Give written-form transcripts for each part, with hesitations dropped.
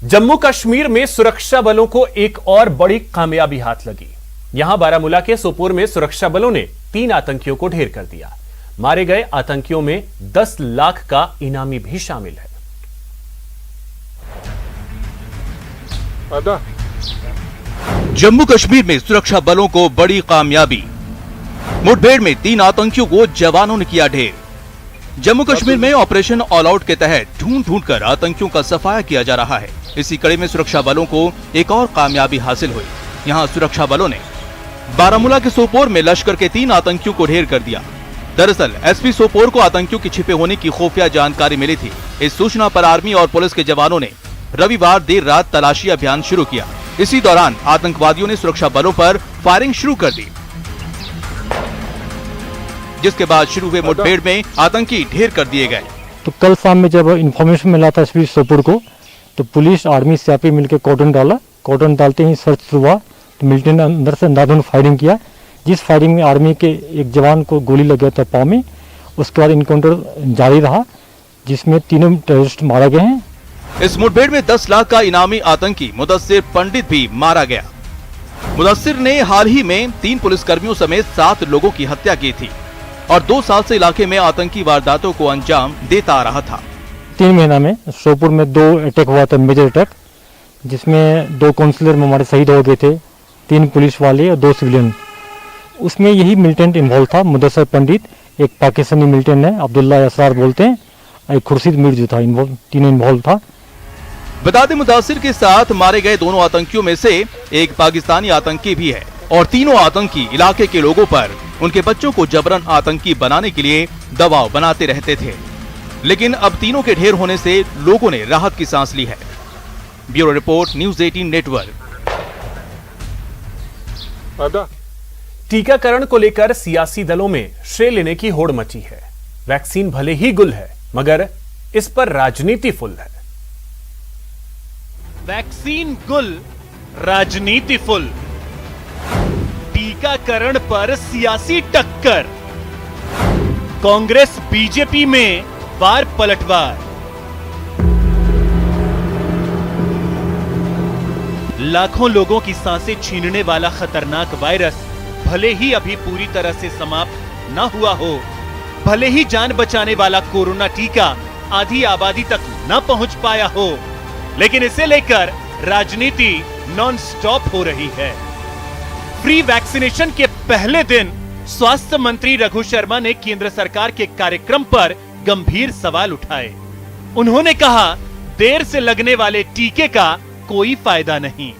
जम्मू कश्मीर में सुरक्षा बलों को एक और बड़ी कामयाबी हाथ लगी। यहां बारामूला के सोपोर में सुरक्षा बलों ने 3 आतंकियों को ढेर कर दिया। मारे गए आतंकियों में 10 लाख का इनामी भी शामिल है। जम्मू कश्मीर में सुरक्षा बलों को बड़ी कामयाबी। मुठभेड़ में 3 आतंकियों को जवानों ने किया ढेर। जम्मू कश्मीर में ऑपरेशन ऑल आउट के तहत ढूंढ कर आतंकियों का सफाया किया जा रहा है। इसी कड़ी में सुरक्षा बलों को एक और कामयाबी हासिल हुई। यहां सुरक्षा बलों ने बारामूला के सोपोर में लश्कर के 3 आतंकियों को ढेर कर दिया। दरअसल एसपी सोपोर को आतंकियों के छिपे होने की खुफिया जानकारी मिली थी। इस सूचना पर आर्मी और पुलिस के जवानों ने रविवार देर रात तलाशी अभियान शुरू किया। इसी दौरान आतंकवादियों ने सुरक्षा बलों पर फायरिंग शुरू कर दी, जिसके बाद शुरू हुए मुठभेड़ में आतंकी ढेर कर दिए गए। तो कल शाम में जब इन्फॉर्मेशन मिला था एसपी सोपोर को, तो पुलिस आर्मी सीआरपी मिलकर कॉर्डन डाला। कॉर्डन डालते ही सर्च शुरू हुआ तो मिलिटेंट ने अंदर से अंधाधुंध फायरिंग किया, जिस फायरिंग में आर्मी के एक जवान को गोली लग गया था पाँव में। उसके बाद इनकाउंटर जारी रहा, जिसमें 3 टेररिस्ट मारे गए हैं। इस मुठभेड़ में 10 लाख का इनामी आतंकी मुदस्सिर पंडित भी मारा गया। मुदस्सिर ने हाल ही में 3 पुलिसकर्मियों समेत 7 लोगों की हत्या की थी और 2 साल से इलाके में आतंकी वारदातों को अंजाम देता आ रहा था। 3 महीना में सोपोर में 2 अटैक हुआ था, मेजर अटैक, जिसमें 2 काउंसलर हमारे शहीद हो गए थे, 3 पुलिस वाले और 2 सिविलियन। उसमें यही मिलिटेंट इन्वॉल्व था, मुदस्सिर पंडित, एक पाकिस्तानी मिलिटेंट है अब्दुल्ला असरार बोलते हैं, एक खुर्शीद मीर जो था, तीनों इन्वॉल्व था। बता दें मुदस्सिर के साथ मारे गए दोनों आतंकियों में से एक पाकिस्तानी आतंकी भी है और तीनों आतंकी इलाके के लोगों पर उनके बच्चों को जबरन आतंकी बनाने के लिए दबाव बनाते रहते थे। लेकिन अब तीनों के ढेर होने से लोगों ने राहत की सांस ली है। Bureau report, news 18 network. टीकाकरण को लेकर सियासी दलों में श्रेय लेने की होड़ मची है। वैक्सीन भले ही गुल है, मगर इस पर राजनीति फुल है। वैक्सीन गुल, राजनीति फुल। टीकाकरण पर सियासी टक्कर। कांग्रेस बीजेपी में वार पलटवार। लाखों लोगों की सांसें छीनने वाला खतरनाक वायरस भले ही अभी पूरी तरह से समाप्त न हुआ हो, भले ही जान बचाने वाला कोरोना टीका आधी आबादी तक न पहुंच पाया हो, लेकिन इसे लेकर राजनीति नॉन स्टॉप हो रही है। फ्री वैक्सीनेशन के पहले दिन स्वास्थ्य मंत्री रघु शर्मा ने केंद्र सरकार के कार्यक्रम पर गंभीर सवाल उठाए। उन्होंने कहा, देर से लगने वाले टीके का कोई फायदा नहीं।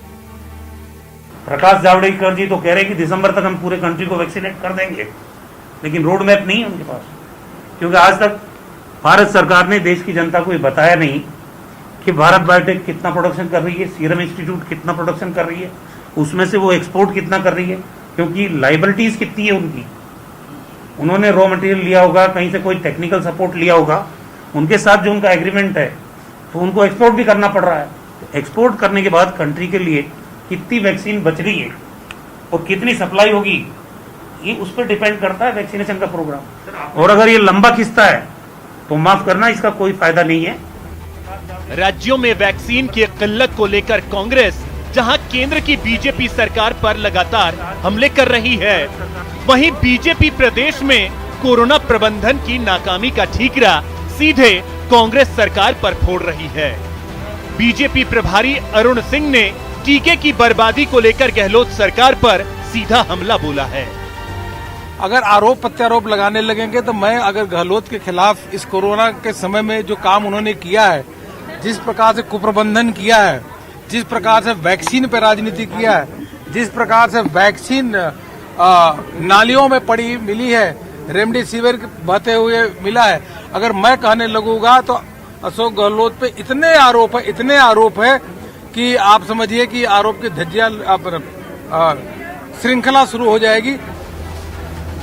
प्रकाश जावड़ेकर जी तो कह रहे हैं कि दिसंबर तक हम पूरे कंट्री को वैक्सीनेट कर देंगे, लेकिन रोड मैप नहीं है उनके पास, क्योंकि आज तक भारत सरकार ने देश की जनता को ये बताया नहीं कि भारत बायोटेक कितना प्रोडक्शन कर रही है, सीरम इंस्टीट्यूट कितना प्रोडक्शन कर रही है, उसमें से वो एक्सपोर्ट कितना कर रही है, क्योंकि लाइबिलिटीज कितनी है उनकी। उन्होंने रॉ मटेरियल लिया होगा, कहीं से कोई टेक्निकल सपोर्ट लिया होगा, उनके साथ जो उनका एग्रीमेंट है, तो उनको एक्सपोर्ट भी करना पड़ रहा है। तो एक्सपोर्ट करने के बाद कंट्री के लिए कितनी वैक्सीन बच रही है और कितनी सप्लाई होगी, ये उस पर डिपेंड करता है वैक्सीनेशन का प्रोग्राम। और अगर ये लंबा खिंचता है तो माफ करना, इसका कोई फायदा नहीं है। राज्यों में वैक्सीन की किल्लत को लेकर कांग्रेस जहां केंद्र की बीजेपी सरकार पर लगातार हमले कर रही है, वहीं बीजेपी प्रदेश में कोरोना प्रबंधन की नाकामी का ठीकरा सीधे कांग्रेस सरकार पर फोड़ रही है। बीजेपी प्रभारी अरुण सिंह ने टीके की बर्बादी को लेकर गहलोत सरकार पर सीधा हमला बोला है। अगर आरोप प्रत्यारोप लगाने लगेंगे तो मैं अगर गहलोत के खिलाफ इस कोरोना के समय में जो काम उन्होंने किया है, जिस प्रकार से कुप्रबंधन किया है, जिस प्रकार से वैक्सीन पे राजनीति किया है, जिस प्रकार से वैक्सीन नालियों में पड़ी मिली है, रेमडेसिविर बहते हुए मिला है, अगर मैं कहने लगूंगा तो अशोक गहलोत पे इतने आरोप है कि आप समझिए कि आरोप की धज्जियां श्रृंखला शुरू हो जाएगी।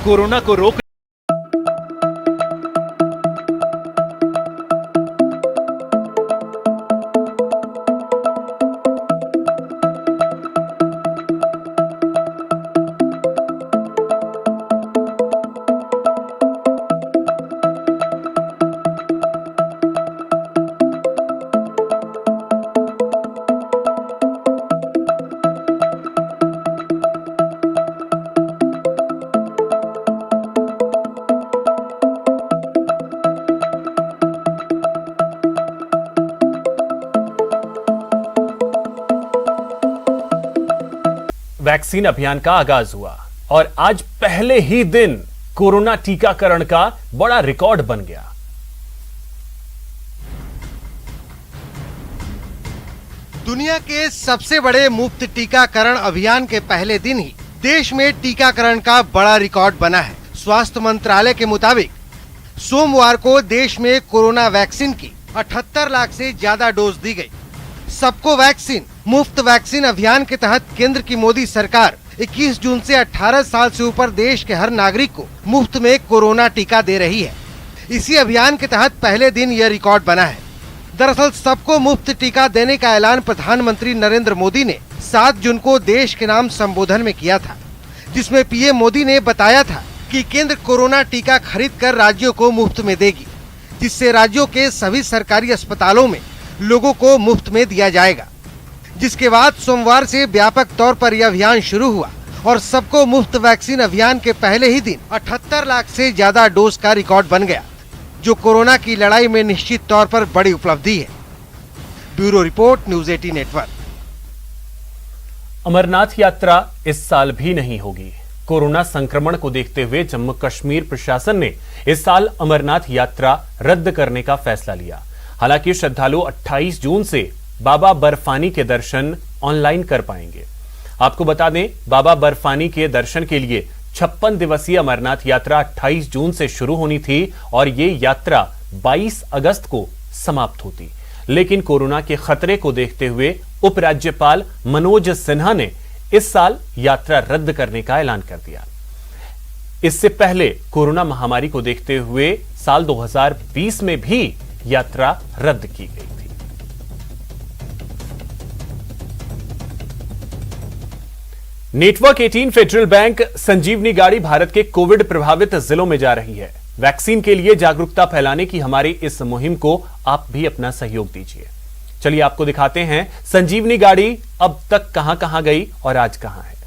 कोरोना को रोक वैक्सीन अभियान का आगाज हुआ और आज पहले ही दिन कोरोना टीकाकरण का बड़ा रिकॉर्ड बन गया। दुनिया के सबसे बड़े मुफ्त टीकाकरण अभियान के पहले दिन ही देश में टीकाकरण का बड़ा रिकॉर्ड बना है। स्वास्थ्य मंत्रालय के मुताबिक सोमवार को देश में कोरोना वैक्सीन की 78 लाख से ज्यादा डोज दी गई। सबको वैक्सीन मुफ्त वैक्सीन अभियान के तहत केंद्र की मोदी सरकार 21 जून से 18 साल से ऊपर देश के हर नागरिक को मुफ्त में कोरोना टीका दे रही है। इसी अभियान के तहत पहले दिन यह रिकॉर्ड बना है। दरअसल सबको मुफ्त टीका देने का ऐलान प्रधानमंत्री नरेंद्र मोदी ने 7 जून को देश के नाम संबोधन में किया था, जिसमें पीएम मोदी ने बताया था कि केंद्र कोरोना टीका खरीद कर राज्यों को मुफ्त में देगी, जिससे राज्यों के सभी सरकारी अस्पतालों में लोगों को मुफ्त में दिया जाएगा। जिसके बाद सोमवार से व्यापक तौर पर यह अभियान शुरू हुआ और सबको मुफ्त वैक्सीन अभियान के पहले ही दिन 78 लाख से ज्यादा डोज का रिकॉर्ड बन गया, जो कोरोना की लड़ाई में निश्चित तौर पर बड़ी उपलब्धि है। Bureau report, news 18 network. Amarnath यात्रा इस साल भी नहीं होगी। कोरोना संक्रमण को देखते हुए जम्मू कश्मीर प्रशासन ने इस साल अमरनाथ यात्रा रद्द करने का फैसला लिया। हालांकि श्रद्धालु 28 जून से बाबा बर्फानी के दर्शन ऑनलाइन कर पाएंगे। आपको बता दें, बाबा बर्फानी के दर्शन के लिए 56 दिवसीय अमरनाथ यात्रा 28 जून से शुरू होनी थी और ये यात्रा 22 अगस्त को समाप्त होती। लेकिन कोरोना के खतरे को देखते हुए उपराज्यपाल मनोज सिन्हा ने इस साल यात्रा रद्द करने का ऐलान कर दिया। इससे पहले कोरोना महामारी को देखते हुए साल 2020 में भी यात्रा रद्द की गई थी। नेटवर्क 18 फेडरल बैंक संजीवनी गाड़ी भारत के कोविड प्रभावित जिलों में जा रही है। वैक्सीन के लिए जागरूकता फैलाने की हमारी इस मुहिम को आप भी अपना सहयोग दीजिए। चलिए आपको दिखाते हैं संजीवनी गाड़ी अब तक कहां कहां गई और आज कहां है।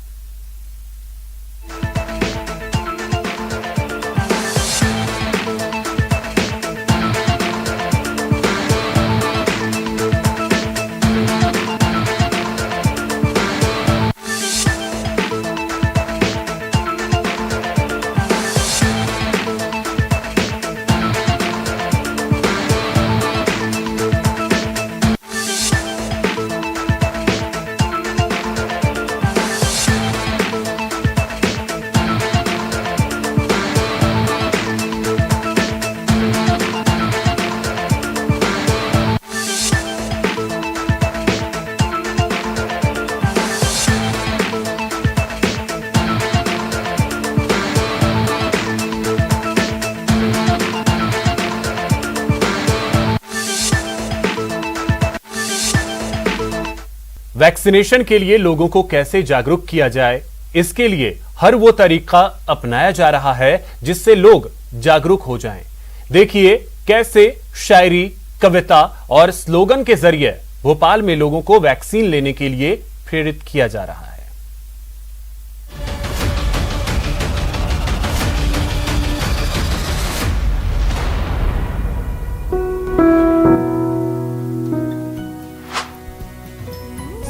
वैक्सीनेशन के लिए लोगों को कैसे जागरूक किया जाए, इसके लिए हर वो तरीका अपनाया जा रहा है जिससे लोग जागरूक हो जाएं। देखिए कैसे शायरी, कविता और स्लोगन के जरिए भोपाल में लोगों को वैक्सीन लेने के लिए प्रेरित किया जा रहा है।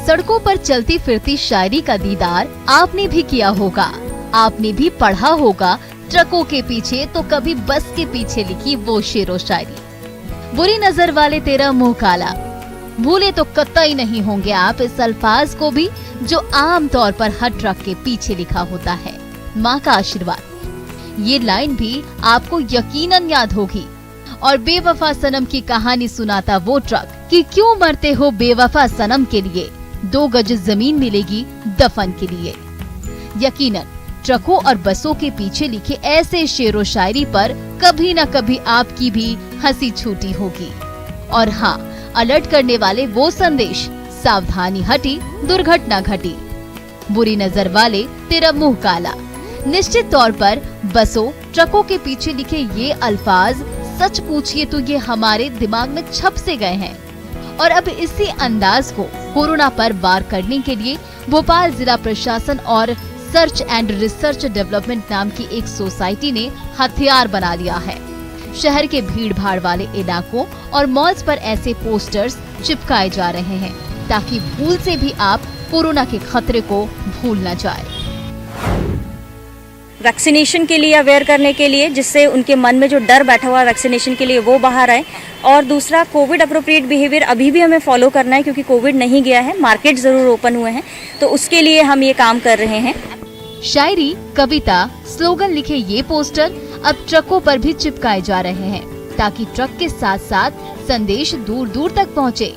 सड़कों पर चलती फिरती शायरी का दीदार आपने भी किया होगा। आपने भी पढ़ा होगा ट्रकों के पीछे तो कभी बस के पीछे लिखी वो शेरो शायरी। बुरी नजर वाले तेरा मुंह काला, भूले तो कतई नहीं होंगे आप इस अल्फाज को भी जो आम तौर पर हर ट्रक के पीछे लिखा होता है, माँ का आशीर्वाद। ये लाइन भी आपको यकीनन याद होगी। और बेवफा सनम की कहानी सुनाता वो ट्रक कि क्यों मरते हो बेवफा सनम के लिए, 2 गज जमीन मिलेगी दफन के लिए। यकीनन ट्रकों और बसों के पीछे लिखे ऐसे शेरो शायरी पर कभी न कभी आपकी भी हंसी छूटी होगी। और हाँ, अलर्ट करने वाले वो संदेश, सावधानी हटी दुर्घटना घटी, बुरी नजर वाले तेरा मुंह काला। निश्चित तौर पर बसों ट्रकों के पीछे लिखे ये अल्फाज सच पूछिए तो ये हमारे दिमाग में छप से गए हैं। और अब इसी अंदाज को कोरोना पर वार करने के लिए भोपाल जिला प्रशासन और सर्च एंड रिसर्च डेवलपमेंट नाम की एक सोसाइटी ने हथियार बना लिया है। शहर के भीड़ भाड़ वाले इलाकों और मॉल्स पर ऐसे पोस्टर्स चिपकाए जा रहे हैं ताकि भूल से भी आप कोरोना के खतरे को भूल न जाए। वैक्सीनेशन के लिए अवेयर करने के लिए, जिससे उनके मन में जो डर बैठा हुआ है वैक्सीनेशन के लिए वो बाहर आए। और दूसरा, कोविड अप्रोप्रिएट बिहेवियर अभी भी हमें फॉलो करना है, क्योंकि कोविड नहीं गया है, मार्केट जरूर ओपन हुए हैं, तो उसके लिए हम ये काम कर रहे हैं। शायरी, कविता, स्लोगन लिखे ये पोस्टर अब ट्रकों पर भी चिपकाए जा रहे हैं, ताकि ट्रक के साथ साथ संदेश दूर दूर तक पहुँचे।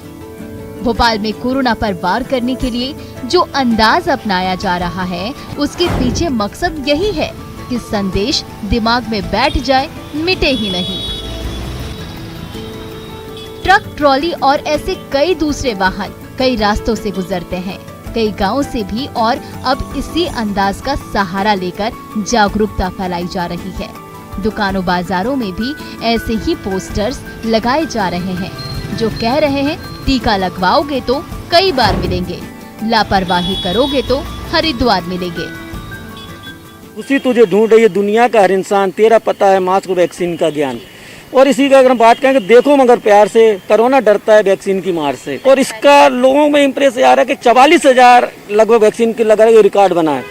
भोपाल में कोरोना पर वार करने के लिए जो अंदाज अपनाया जा रहा है, उसके पीछे मकसद यही है कि संदेश दिमाग में बैठ जाए, मिटे ही नहीं। ट्रक, ट्रॉली और ऐसे कई दूसरे वाहन कई रास्तों से गुजरते हैं, कई गांवों से भी, और अब इसी अंदाज का सहारा लेकर जागरूकता फैलाई जा रही है। दुकानों बाजारों में भी ऐसे ही पोस्टर्स लगाए जा रहे हैं, जो कह रहे हैं टीका लगवाओगे तो कई बार मिलेंगे, लापरवाही करोगे तो हरिद्वार मिलेंगे। उसी तुझे ढूंढ रही है दुनिया का हर इंसान, तेरा पता है मास्क वैक्सीन का ज्ञान। और इसी का अगर हम बात करें कि देखो मगर प्यार से, कोरोना डरता है वैक्सीन की मार से। और इसका लोगों में इम्प्रेस आ रहा है कि 44,000 लगभग वैक्सीन की लगा रिकॉर्ड बना है।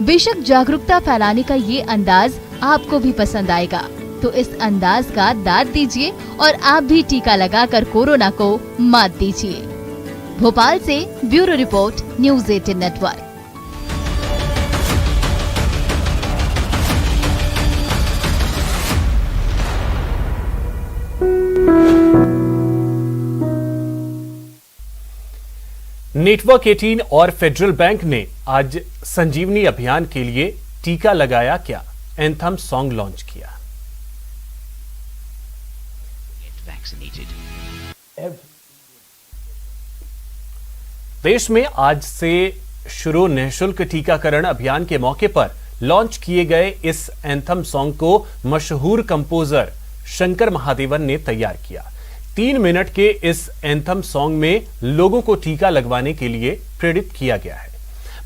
बेशक जागरूकता फैलाने का ये अंदाज आपको भी पसंद आएगा, तो इस अंदाज का दाद दीजिए और आप भी टीका लगाकर कोरोना को मात दीजिए। भोपाल से bureau report, news 18 network. Network 18 और फेडरल बैंक ने आज संजीवनी अभियान के लिए टीका लगाया क्या एंथम सॉन्ग लॉन्च किया। देश में आज से शुरू निःशुल्क टीकाकरण अभियान के मौके पर लॉन्च किए गए इस एंथम सॉन्ग को मशहूर कंपोजर शंकर महादेवन ने तैयार किया। 3 मिनट के इस एंथम सॉन्ग में लोगों को टीका लगवाने के लिए प्रेरित किया गया है।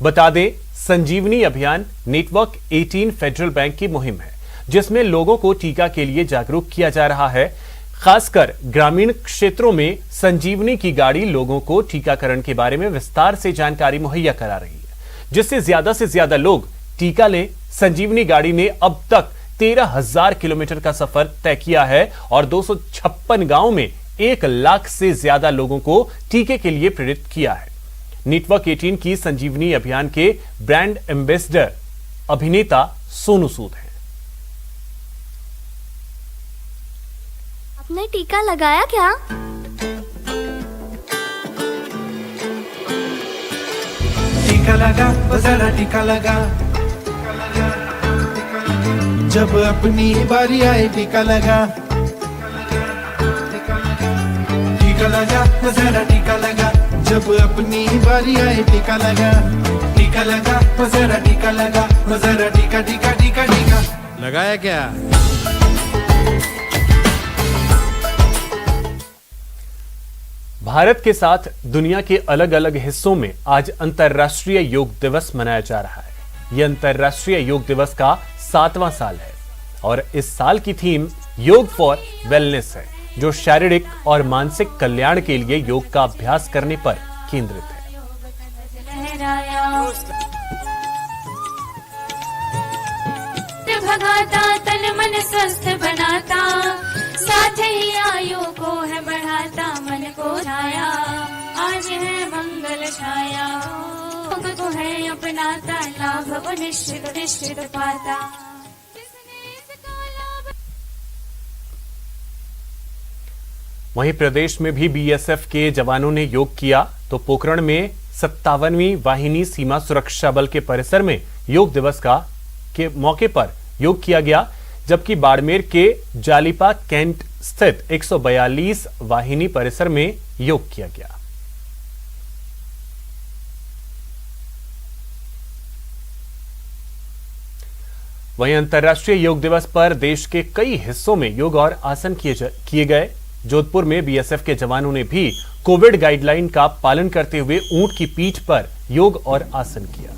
बता दें, संजीवनी अभियान नेटवर्क 18 फेडरल बैंक की मुहिम है, जिसमें लोगों को टीका के लिए जागरूक किया जा रहा है। खासकर ग्रामीण क्षेत्रों में संजीवनी की गाड़ी लोगों को टीकाकरण के बारे में विस्तार से जानकारी मुहैया करा रही है, जिससे ज्यादा से ज्यादा लोग टीका लें। संजीवनी गाड़ी ने अब तक 13,000 किलोमीटर का सफर तय किया है और 256 गांवों में 1 लाख से ज्यादा लोगों को टीके के लिए प्रेरित किया है। नेटवर्क 18 की संजीवनी अभियान के ब्रांड एम्बेसडर अभिनेता सोनू सूद हैं। आपने टीका लगाया क्या? टीका लगा, जरा टीका लगा, जब अपनी बारी आए टीका लगा, टीका लगा, जरा टीका लगा, जब अपनी बारी आए टीका लगा, टीका लगा, जरा टीका लगा, जरा टीका टीका टीका टीका लगाया क्या? भारत के साथ दुनिया के अलग अलग हिस्सों में आज अंतर्राष्ट्रीय योग दिवस मनाया जा रहा है। यह अंतर्राष्ट्रीय योग दिवस का 7वां साल है और इस साल की थीम योग फॉर वेलनेस है, जो शारीरिक और मानसिक कल्याण के लिए योग का अभ्यास करने पर केंद्रित है। भगाता तन मन स्वस्थ बनाता, साथ ही आयु को है बढ़ाता, मन को छाया आज है मंगल छाया, योग को है अपनाता, लाभ को निश्चित निश्चित पाता। वहीं प्रदेश में भी बीएसएफ के जवानों ने योग किया, तो पोखरण में 57वीं वाहिनी सीमा सुरक्षा बल के परिसर में योग दिवस के मौके पर योग किया गया, जबकि बाड़मेर के जालीपा कैंट स्थित 142 वाहिनी परिसर में योग किया गया। वहीं अंतर्राष्ट्रीय योग दिवस पर देश के कई हिस्सों में योग और आसन किए गए। जोधपुर में बीएसएफ के जवानों ने भी कोविड गाइडलाइन का पालन करते हुए ऊंट की पीठ पर योग और आसन किया।